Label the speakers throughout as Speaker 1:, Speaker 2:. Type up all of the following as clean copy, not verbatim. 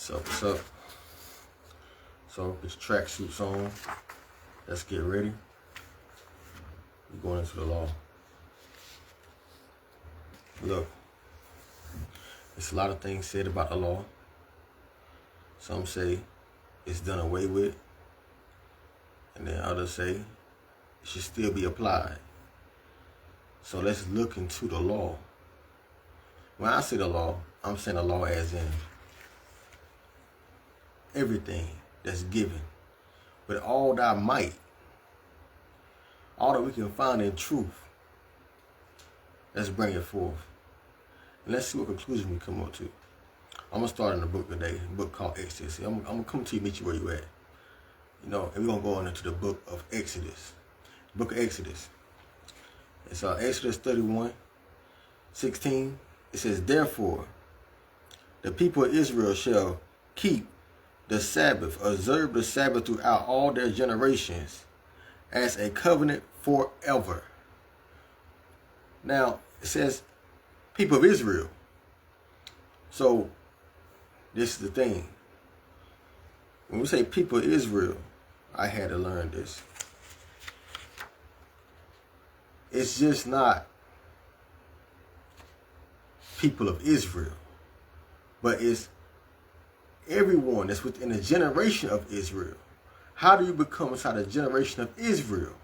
Speaker 1: What's up? So, get your track suits on. Let's get ready. We're going into the law. Look, there's a lot of things said about the law. Some say it's done away with, and then others say it should still be applied. So let's look into the law. When I say the law, I'm saying the law as in everything that's given with all thy might, all that we can find in truth. Let's bring it forth. And let's see what conclusion we come up to. I'm going to start in the book today, a book called Exodus. I'm going to come to you, meet you where you at. And we're going to go on into the book of Exodus. Book of Exodus. It's Exodus 31:16. It says, therefore, the people of Israel shall keep the Sabbath, observe the Sabbath throughout all their generations as a covenant forever. Now, it says people of Israel. So, this is the thing. When we say people of Israel, I had to learn this. It's just not people of Israel, but it's everyone that's within the generation of Israel. How do you become inside the generation of Israel?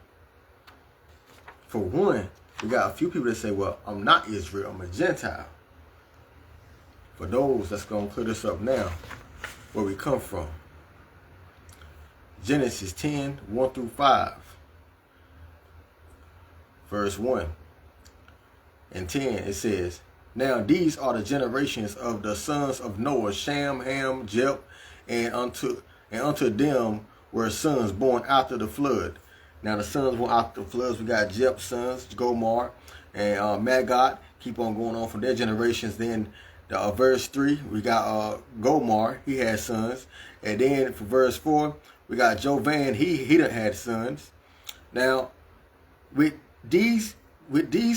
Speaker 1: For one, we got a few people that say, well, I'm not Israel, I'm a Gentile. For those, let's go and clear this up now, where we come from. Genesis 10:1-5. Verse 1 and 10, it says, now these are the generations of the sons of Noah, Shem, Ham, Japheth, and unto them were sons born after the flood. Now the sons born after the floods, we got Japheth's sons, Gomer, and Magog. Keep on going on from their generations. Then verse 3, we got Gomer, he had sons. And then for verse 4, we got Jovan, he done had sons. Now, with these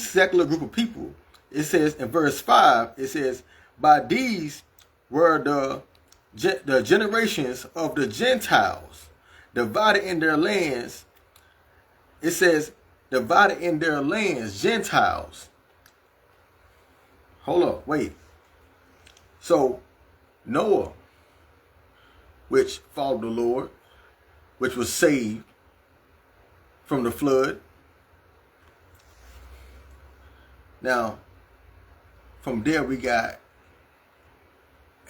Speaker 1: secular group of people, it says in verse 5, it says, by these were the generations of the Gentiles, divided in their lands. It says, divided in their lands, Gentiles. Hold up, wait. So, Noah, which followed the Lord, which was saved from the flood. Now, from there we got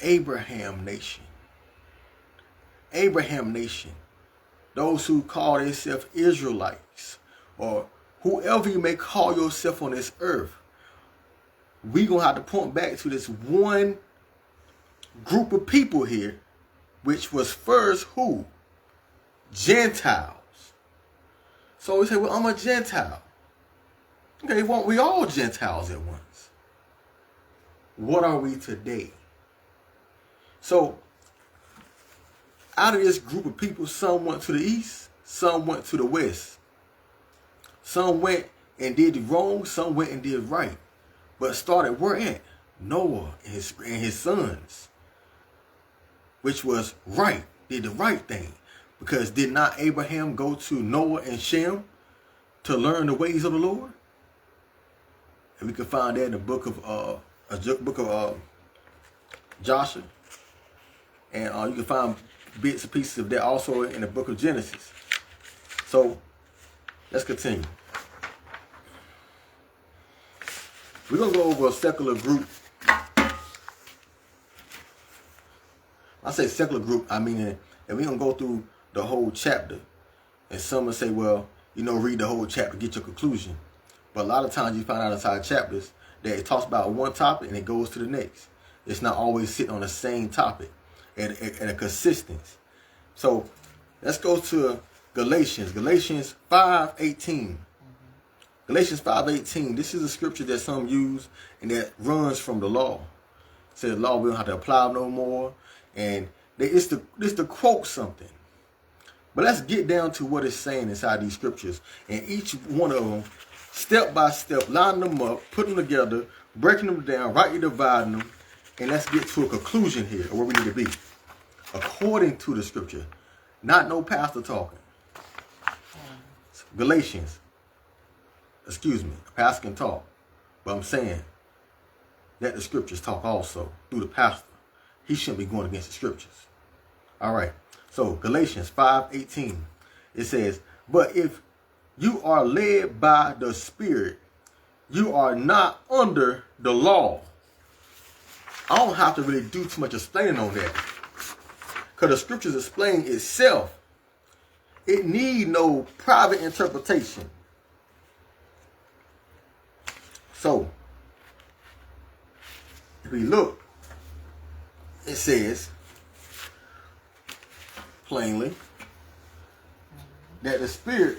Speaker 1: Abraham nation. Abraham nation. Those who call themselves Israelites, or whoever you may call yourself on this earth. We're going to have to point back to this one group of people here, which was first who? Gentiles. So we say, well, I'm a Gentile. Okay, well, we all Gentiles at once. What are we today? So, out of this group of people, some went to the east, some went to the west. Some went and did wrong, some went and did right. But started where at? Noah and his sons. Which was right, did the right thing. Because did not Abraham go to Noah and Shem to learn the ways of the Lord? And we can find that in the book of Joshua. And you can find bits and pieces of that also in the book of Genesis. So, let's continue. We're going to go over a secular group. I say secular group, I mean, and we're going to go through the whole chapter. And some will say, well, read the whole chapter, get your conclusion. But a lot of times you find out inside chapters that it talks about one topic and it goes to the next. It's not always sitting on the same topic and a consistency. So let's go to Galatians. Galatians 5:18. Galatians 5:18. This is a scripture that some use and that runs from the law. It says the law we don't have to apply no more. And it's to quote something. But let's get down to what it's saying inside these scriptures. And each one of them, step by step, line them up, put them together, breaking them down, rightly dividing them. And let's get to a conclusion here of where we need to be. according to the scripture. Not no pastor talking. Galatians. Excuse me. A pastor can talk. But I'm saying that the scriptures talk also through the pastor. He shouldn't be going against the scriptures. All right. So Galatians 5:18. It says, but if you are led by the Spirit, you are not under the law. I don't have to really do too much explaining on that, because the scriptures explain itself. It need no private interpretation. So, if we look, it says plainly that the Spirit,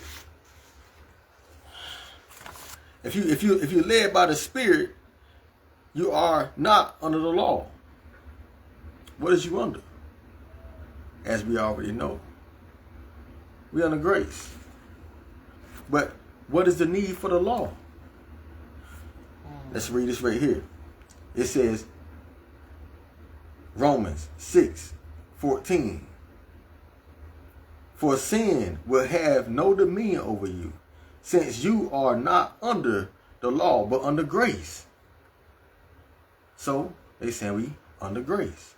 Speaker 1: if you're led by the Spirit, you are not under the law. What is you under? As we already know, we under grace. But what is the need for the law? Let's read this right here. It says, Romans 6:14. For sin will have no dominion over you, since you are not under the law, but under grace. So they say we under grace.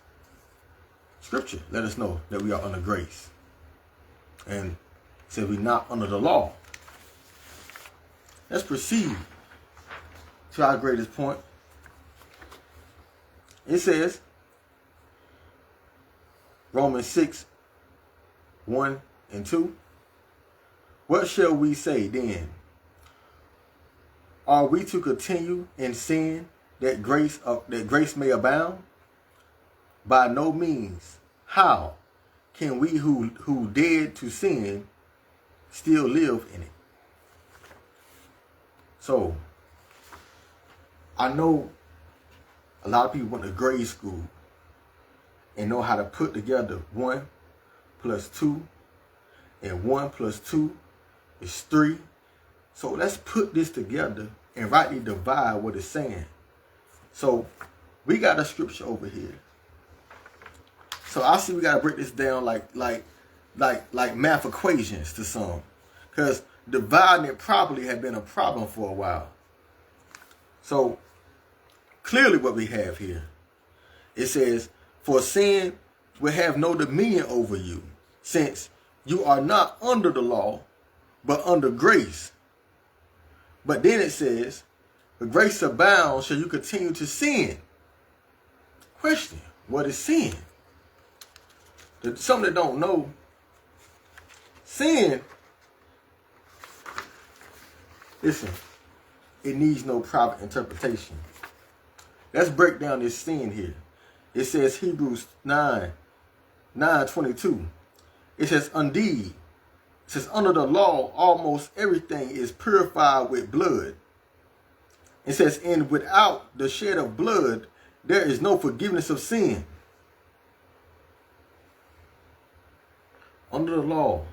Speaker 1: Scripture let us know that we are under grace. And says we not under the law. Let's proceed to our greatest point. It says, Romans 6:1-2. What shall we say then? Are we to continue in sin that grace may abound? By no means. How can we who dead to sin still live in it? So, I know a lot of people went to grade school and know how to put together 1 + 2, and 1 + 2 is 3. So let's put this together and rightly divide what it's saying. So we got a scripture over here. So I see we gotta break this down like math equations to some, because dividing it properly had been a problem for a while. So clearly what we have here, it says, for sin will have no dominion over you, since you are not under the law, but under grace. But then it says, the grace abounds, shall you continue to sin? Question, what is sin? Some that don't know, sin, listen, it needs no private interpretation. Let's break down this sin here. It says Hebrews 9:22. It says, indeed, it says, under the law, almost everything is purified with blood. It says, and without the shed of blood, there is no forgiveness of sin. Under the law.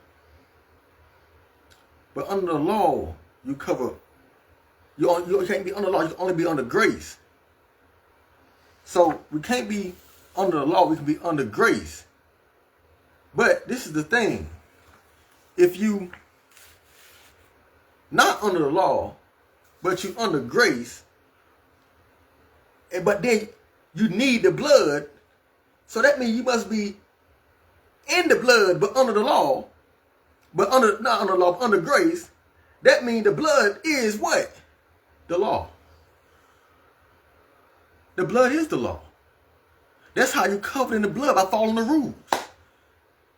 Speaker 1: But under the law, you can't be under the law, you can only be under grace. So we can't be under the law, we can be under grace. But this is the thing. If you not under the law, but you under grace, but then you need the blood, so that means you must be in the blood, but under the law, but not under the law, but under grace. That means the blood is what? The law. The blood is the law. That's how you covered in the blood, by following the rules.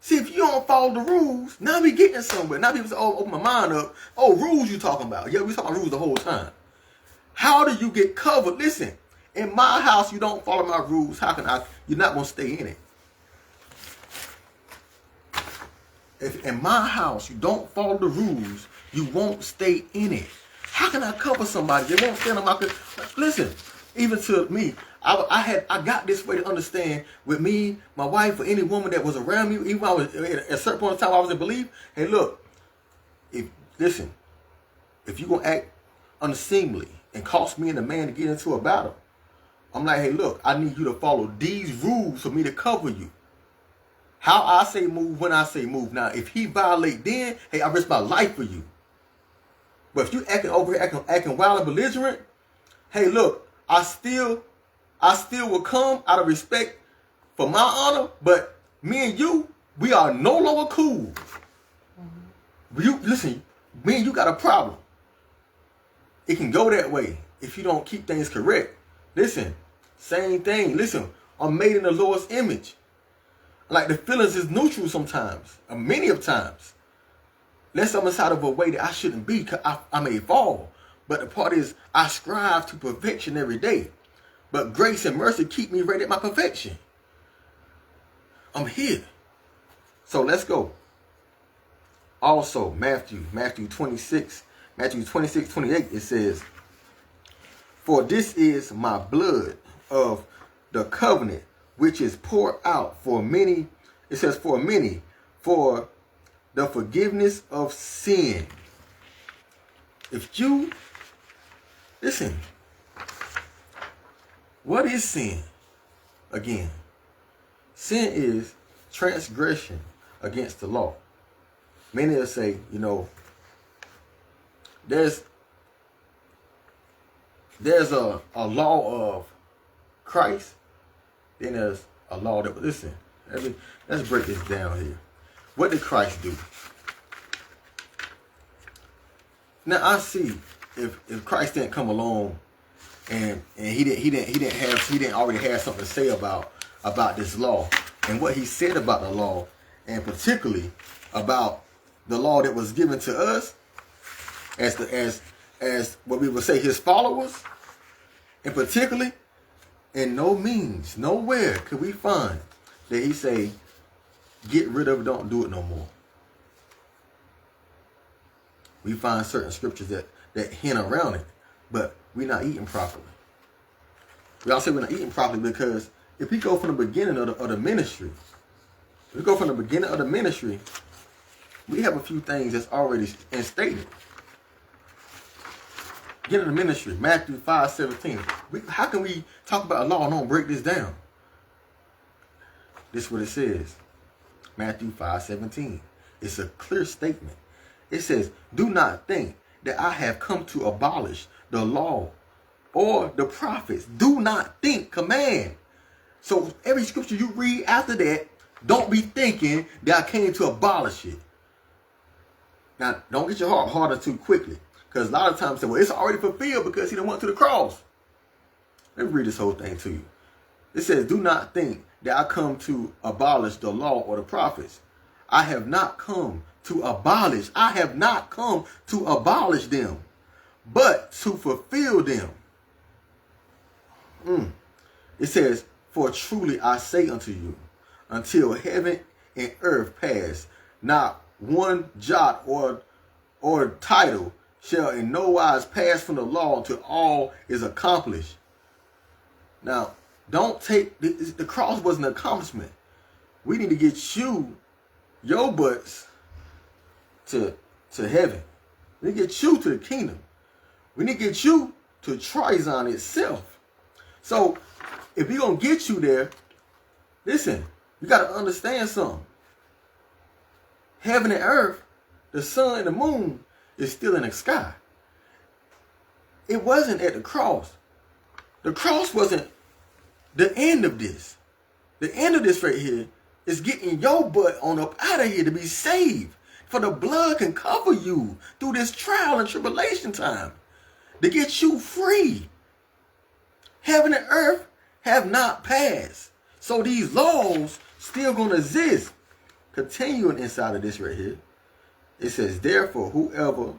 Speaker 1: See, if you don't follow the rules, now we getting somewhere. Now people say, oh, open my mind up. Oh, rules you talking about. Yeah, we talking about rules the whole time. How do you get covered? Listen, in my house, you don't follow my rules. How can you're not going to stay in it. If in my house, you don't follow the rules, you won't stay in it. How can I cover somebody? They won't stand on my... Listen, even to me, I got this way to understand with me, my wife, or any woman that was around me, even when I was at a certain point in time I was in belief. Hey, look, if you're going to act unseemly and cost me and the man to get into a battle, I'm like, hey, look, I need you to follow these rules for me to cover you. How I say move, when I say move. Now, if he violate then, hey, I risk my life for you. But if you acting over here, acting wild and belligerent, hey, look, I still will come out of respect for my honor, but me and you, we are no longer cool. You listen, me and you got a problem. It can go that way if you don't keep things correct. Listen, same thing. Listen, I'm made in the Lord's image. Like the feelings is neutral sometimes, many of times. Unless I'm inside of a way that I shouldn't be, cause I may fall. But the part is, I strive to perfection every day. But grace and mercy keep me right at my perfection. I'm here. So let's go. Also, Matthew 26, 28, it says, for this is my blood of the covenant, which is poured out for many. It says for many, for the forgiveness of sin. If you, listen, what is sin? Again, sin is transgression against the law. Many will say, you know, there's a law of Christ, then there's a law that, listen, let's break this down here. What did Christ do? Now I see if Christ didn't come along and he didn't already have something to say about this law and what he said about the law, and particularly about the law that was given to us as what we would say his followers, and particularly in no means, nowhere could we find that he say, get rid of it, don't do it no more. We find certain scriptures that hint around it, but we're not eating properly. We all say we're not eating properly because if we go from the beginning of the ministry, we have a few things that's already instated. Beginning of the ministry, Matthew 5:17. How can we talk about a law and don't break this down? This is what it says. Matthew 5:17. It's a clear statement. It says, do not think that I have come to abolish the law or the prophets. Do not think, command. So every scripture you read after that, don't be thinking that I came to abolish it. Now, don't get your heart harder too quickly. Because a lot of times say, well, it's already fulfilled because he done went to the cross. Let me read this whole thing to you. It says, do not think that I come to abolish the law or the prophets. I have not come to abolish. I have not come to abolish them, but to fulfill them. It says, for truly I say unto you, until heaven and earth pass, not one jot or title shall in no wise pass from the law until all is accomplished. Now, don't take, the cross was an accomplishment. We need to get your butts to heaven. We need to get you to the kingdom. We need to get you to Trizon itself. So, if we're going to get you there, listen, you got to understand something. Heaven and earth, the sun and the moon is still in the sky. It wasn't at the cross. The cross wasn't the end of this. The end of this right here is getting your butt on up out of here to be saved. For the blood can cover you through this trial and tribulation time to get you free. Heaven and earth have not passed. So these laws still going to exist. Continuing inside of this right here. It says, therefore, whoever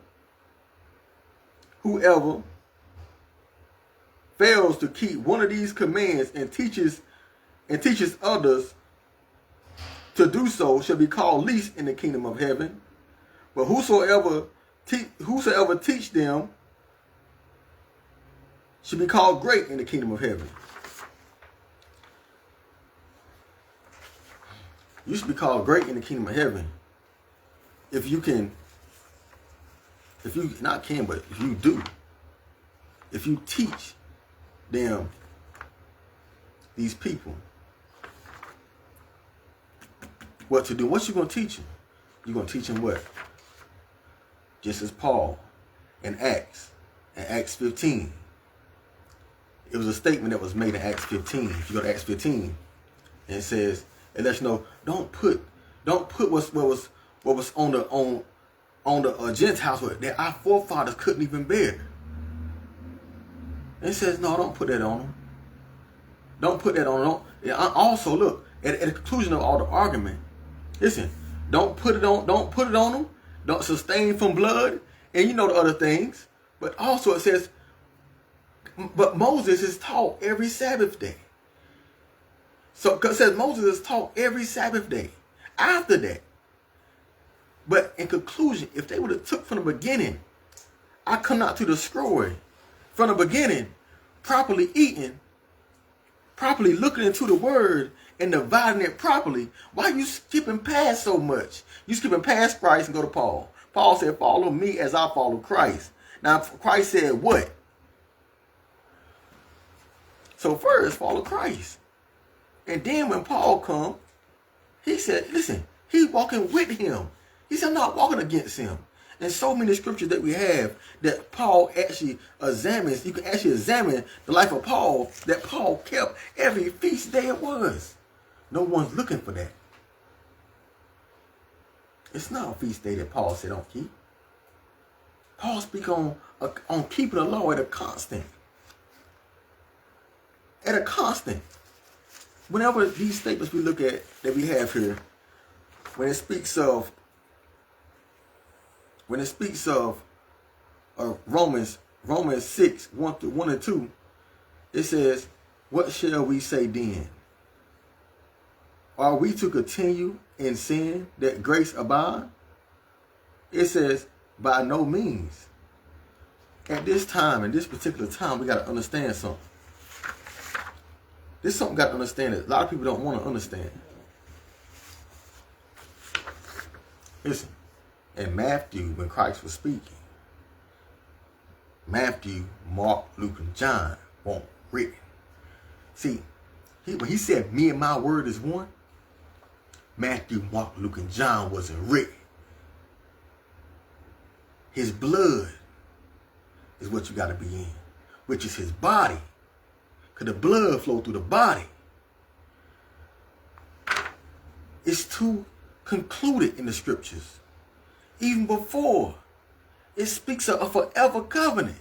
Speaker 1: fails to keep one of these commands and teaches others to do so shall be called least in the kingdom of heaven. But whosoever teach them should be called great in the kingdom of heaven. You should be called great in the kingdom of heaven. If you teach them, these people, what to do. What you going to teach him? You're going to teach him what? Just as Paul in Acts 15. It was a statement that was made in Acts 15. If you go to Acts 15, and it says, it lets you know, don't put what was on the Gentiles that our forefathers couldn't even bear. And it says, no, don't put that on them. Don't put that on them. Also, look, at the conclusion of all the argument, listen, don't put it on them. Don't sustain from blood, and you know the other things. But also it says, but Moses is taught every Sabbath day. So because it says Moses is taught every Sabbath day. After that, but in conclusion, if they would have took from the beginning, I come not to destroy from the beginning, properly eating, properly looking into the word and dividing it properly. Why are you skipping past so much? You skipping past Christ and go to Paul. Paul said, follow me as I follow Christ. Now, Christ said what? So first, follow Christ. And then when Paul come, he said, listen, he's walking with him. He said, I'm not walking against him. And so many scriptures that we have that Paul actually examines, you can actually examine the life of Paul, that Paul kept every feast day it was. No one's looking for that. It's not a feast day that Paul said don't keep. Paul speaks on keeping the law at a constant. At a constant. Whenever these statements we look at that we have here, when it speaks of Romans 6, 1 and 2, it says, what shall we say then? Are we to continue in sin that grace abound? It says, by no means. At this time, in this particular time, we got to understand something. This is something we got to understand that a lot of people don't want to understand. Listen, in Matthew, when Christ was speaking, Matthew, Mark, Luke, and John weren't written. See, when he said, me and my word is one, Matthew, Mark, Luke, and John wasn't written. His blood is what you got to be in, which is his body. Because the blood flow through the body. It's too concluded in the scriptures. Even before, it speaks of a forever covenant.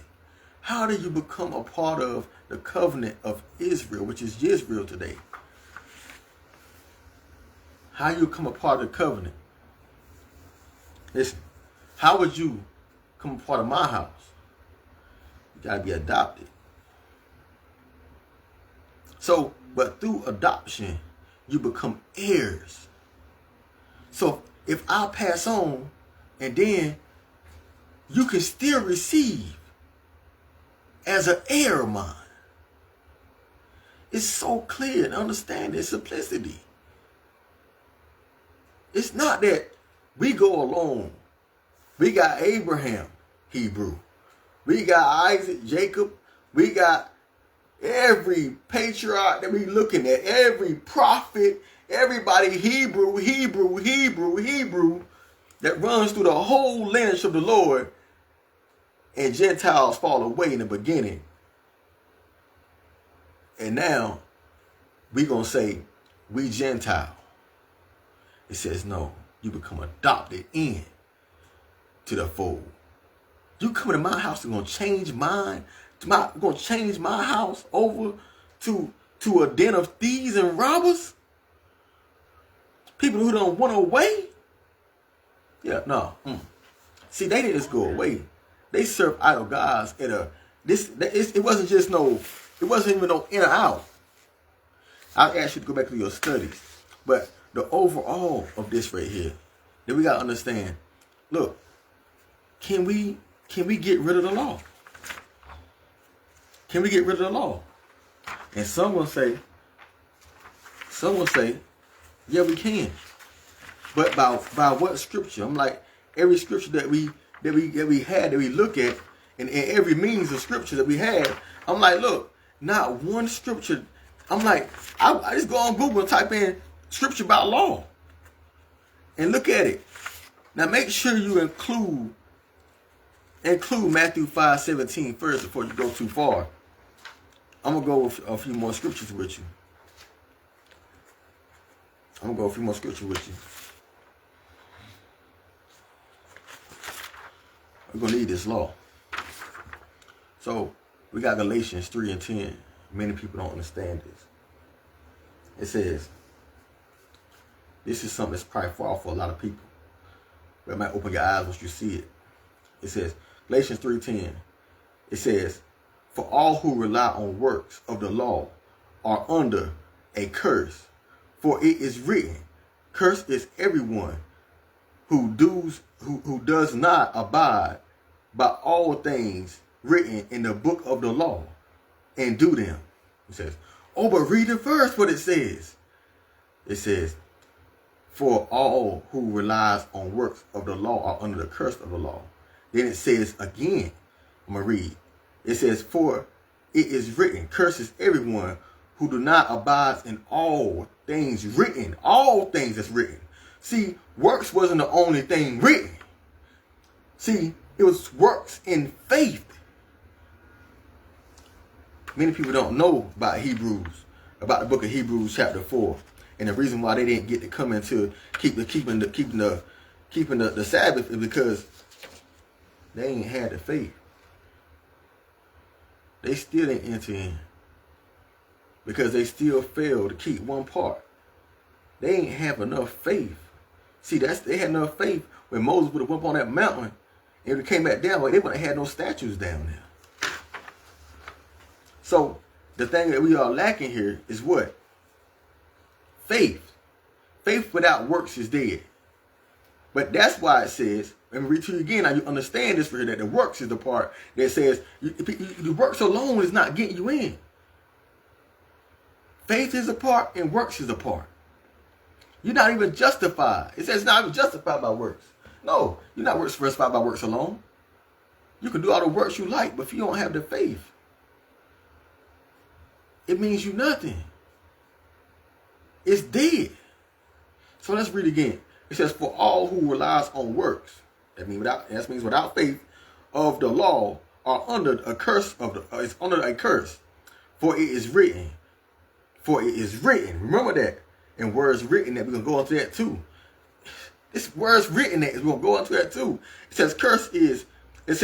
Speaker 1: How do you become a part of the covenant of Israel, which is Israel today? How you become a part of the covenant? Listen, how would you become a part of my house? You got to be adopted. So, but through adoption, you become heirs. So, if I pass on, and then you can still receive as an heir of mine. It's so clear and understand its simplicity. It's not that we go alone. We got Abraham, Hebrew. We got Isaac, Jacob. We got every patriarch that we looking at. Every prophet, everybody Hebrew, that runs through the whole lineage of the Lord. And Gentiles fall away in the beginning. And now we going to say we Gentile. It says no, you become adopted in to the fold. You coming to my house and going to change mine, going to change my house over to a den of thieves and robbers? People who don't want away? Yeah, no. See, they didn't just go away. They serve idol gods at it wasn't just it wasn't even no in or out. I'll ask you to go back to your studies. But the overall of this right here, that we gotta understand. Look, can we get rid of the law? Can we get rid of the law? And some will say, yeah, we can. But by what scripture? I'm like, every scripture that we look at, and every means of scripture that we have, I'm like, look, not one scripture. I'm like, I just go on Google and type in scripture about law. And look at it. Now make sure you include Matthew 5:17 first before you go too far. I'm going to go with a few more scriptures with you. We're going to need this law. So we got Galatians 3:10. Many people don't understand this. It says, this is something that's probably far for a lot of people, but it might open your eyes once you see it. It says, Galatians 3:10. It says, for all who rely on works of the law are under a curse. For it is written, cursed is everyone who does not abide by all things written in the book of the law and do them. It says, oh, but read it first what it says. It says, for all who relies on works of the law are under the curse of the law. Then it says again, I'm going to read. It says, for it is written, curses everyone who do not abide in all things written. All things that's written. See, works wasn't the only thing written. See, it was works in faith. Many people don't know about Hebrews, about the book of Hebrews chapter 4. And the reason why they didn't get to come into keeping the Sabbath is because they ain't had the faith. They still didn't enter in because they still failed to keep one part. They ain't have enough faith. See, they had enough faith when Moses would have went up on that mountain and when it came back down, they wouldn't have had no statues down there. So the thing that we are lacking here is what? Faith. Faith without works is dead. But that's why it says, let me read to you again, now you understand this for here, that the works is the part that says, the works alone is not getting you in. Faith is a part and works is a part. You're not even justified. It says not even justified by works. No, you're not justified by works alone. You can do all the works you like, but if you don't have the faith, it means you nothing. It's dead. So let's read again. It says, for all who relies on works, that means without faith of the law, are under a curse it's under a curse. For it is written. For it is written. Remember that. And words written that we're gonna go into that too. This words written that we're gonna go into that too. It says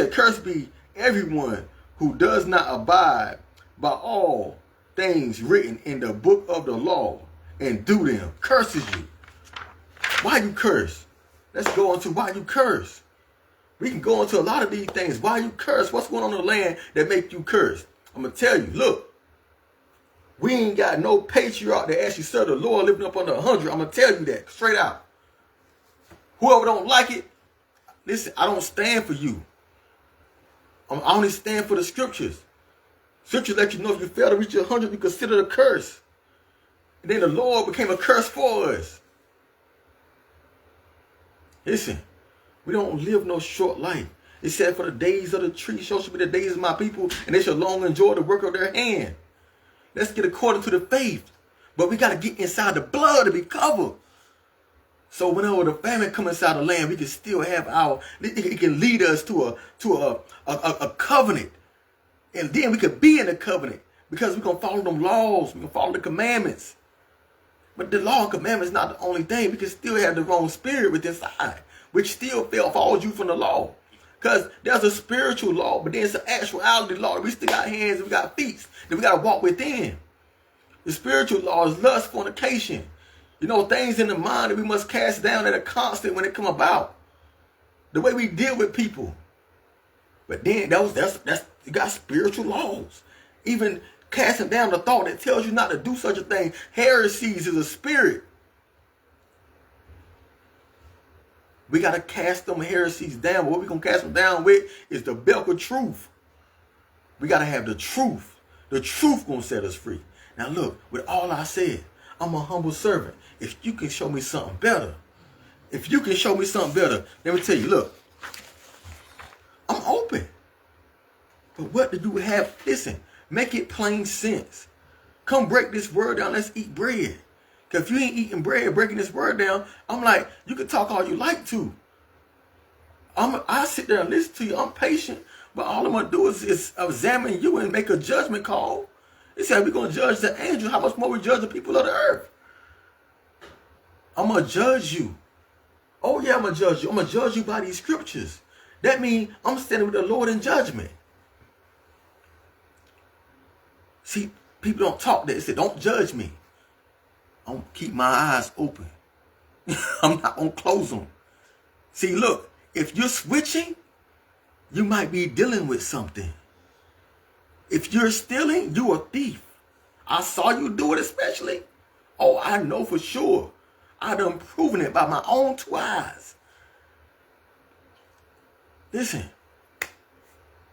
Speaker 1: curse be everyone who does not abide by all things written in the book of the law and do them. Curses you. Why you curse? Let's go into why you curse. We can go into a lot of these things. Why you curse? What's going on in the land that make you curse? I'm going to tell you, look. We ain't got no patriarch that actually serve the Lord living up under 100. I'm going to tell you that straight out. Whoever don't like it, listen, I don't stand for you. I only stand for the scriptures. Scriptures let you know if you fail to reach 100, you consider a curse. And then the Lord became a curse for us. Listen, we don't live no short life. It said, for the days of the tree shall be the days of my people, and they shall long enjoy the work of their hand. Let's get according to the faith. But we got to get inside the blood to be covered. So whenever the famine comes inside the land, we can still have it can lead us to a covenant. And then we could be in the covenant because we're going to follow them laws. We're going to follow the commandments. But the law and commandments is not the only thing. We can still have the wrong spirit within inside, which still follows you from the law. Because there's a spiritual law, but there's an actuality law. We still got hands and we got feet that we got to walk within. The spiritual law is lust, fornication. You know, things in the mind that we must cast down that are constant when it come about. The way we deal with people. But then you got spiritual laws. Even casting down the thought that tells you not to do such a thing. Heresies is a spirit. We got to cast them heresies down. What we're going to cast them down with is the belt of truth. We got to have the truth. The truth going to set us free. Now look, with all I said, I'm a humble servant. If you can show me something better, let me tell you, look, I'm open. But what do you have? Listen, make it plain sense. Come break this word down. Let's eat bread. Because if you ain't eating bread, breaking this word down, I'm like, you can talk all you like to. I sit there and listen to you. I'm patient. But all I'm going to do is examine you and make a judgment call. He said we're going to judge the angels. How much more we judge the people of the earth? I'm going to judge you. Oh, yeah, I'm going to judge you. I'm going to judge you by these scriptures. That means I'm standing with the Lord in judgment. See, people don't talk that. They say, don't judge me. I'm going to keep my eyes open. I'm not going to close them. See, look, if you're switching, you might be dealing with something. If you're stealing, you're a thief. I saw you do it especially. Oh, I know for sure. I done proven it by my own 2 eyes. Listen,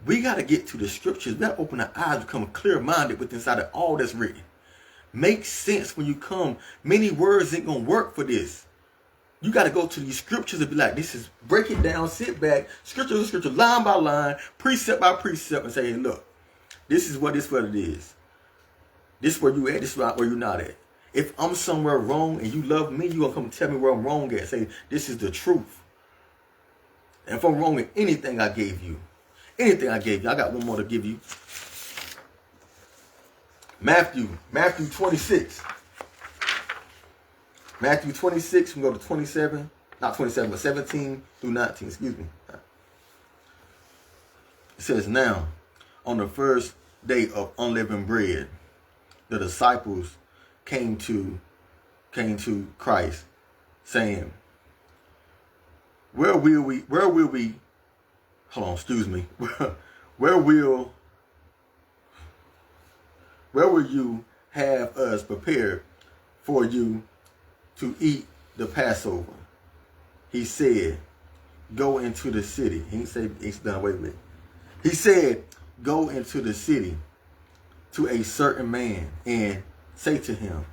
Speaker 1: we got to get to the scriptures. We got to open our eyes, become clear-minded with inside of all that's written. Make sense when you come. Many words ain't going to work for this. You got to go to these scriptures and be like, this is, break it down, sit back, scripture to scripture, line by line, precept by precept, and say, hey, look, this is what it is. This is where you at, this is where you're not at. If I'm somewhere wrong and you love me, you're going to come tell me where I'm wrong at. Say, this is the truth. And if I'm wrong in anything I gave you, I got one more to give you. Matthew 26. Matthew 26, we go to 27, not 27, but 17 through 19, excuse me. It says, now, on the first day of unleavened bread, the disciples came to Christ, saying, where will you have us prepared for you to eat the Passover? He said, go into the city. He didn't say, wait a minute. He said, go into the city to a certain man and say to him,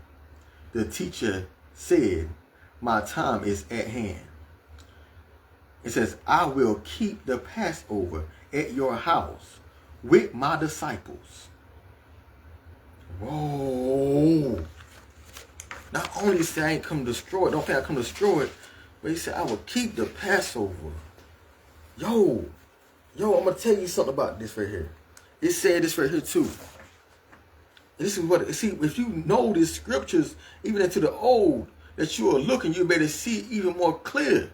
Speaker 1: the teacher said, my time is at hand. It says, I will keep the Passover at your house with my disciples. Whoa. Not only did he say I ain't come to destroy it, don't think I come to destroy it, but he said I will keep the Passover. Yo, I'm going to tell you something about this right here. It said this right here too. This is what, see, if you know the scriptures, even into the old, that you are looking, you better see even more clear.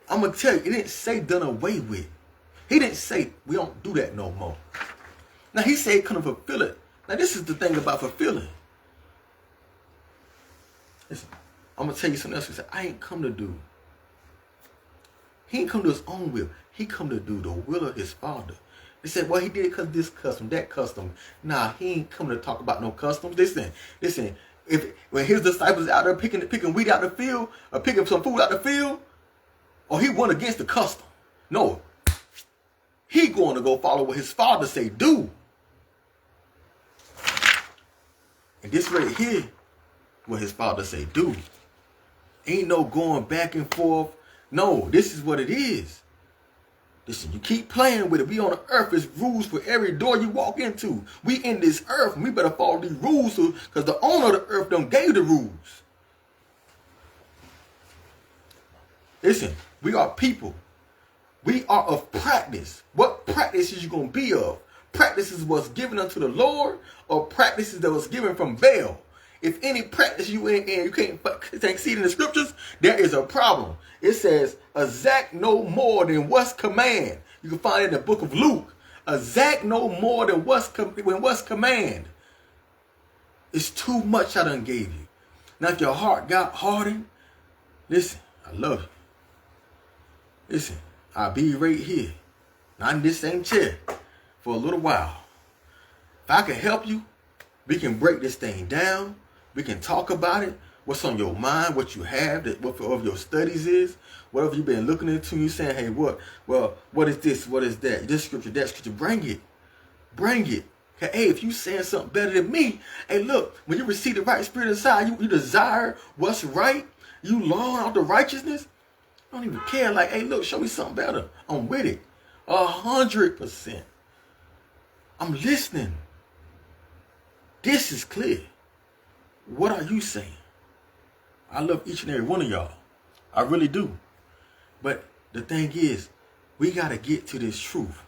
Speaker 1: I'm going to tell you, it didn't say done away with. He didn't say we don't do that no more. Now, he said come to fulfill it. Now, this is the thing about fulfilling. Listen, I'm going to tell you something else. He said, I ain't come to do. He ain't come to his own will. He come to do the will of his Father. They said, well, he did it because this custom, that custom. Nah, he ain't coming to talk about no customs. Listen, when his disciples out there picking wheat out the field, or picking some food out the field, or he went against the custom. No. He going to go follow what his Father say do. And this right here, what his Father say do. Ain't no going back and forth. No, this is what it is. Listen, you keep playing with it. We on the earth. There's rules for every door you walk into. We in this earth, and we better follow these rules because the owner of the earth done gave the rules. Listen, we are people. We are of practice. What practice is you going to be of? Practices was given unto the Lord, or practices that was given from Baal. If any practice you in and you can't see it in the scriptures, there is a problem. It says, exact no more than what's command. You can find it in the book of Luke. Exact no more than what's command. It's too much I done gave you. Now if your heart got hardened, listen, I love you. Listen, I'll be right here, not in this same chair, for a little while. If I can help you, we can break this thing down. We can talk about it. What's on your mind, what you have, what of your studies is, whatever you've been looking into, you saying, hey, what is this, what is that, this scripture, that scripture, bring it. Hey, if you saying something better than me, hey, look, when you receive the right spirit inside, you desire what's right, you long out the righteousness, I don't even care, like, hey, look, show me something better. I'm with it, 100%. I'm listening. This is clear. What are you saying? I love each and every one of y'all. I really do. But the thing is, we got to get to this truth.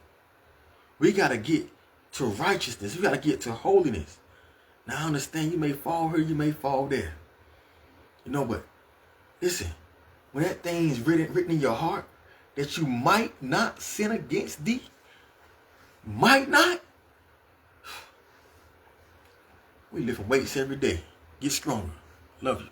Speaker 1: We got to get to righteousness. We got to get to holiness. Now, I understand you may fall here, you may fall there. You know, but listen, when that thing's written in your heart that you might not sin against thee, might not, we lift weights every day. Get stronger. Love you.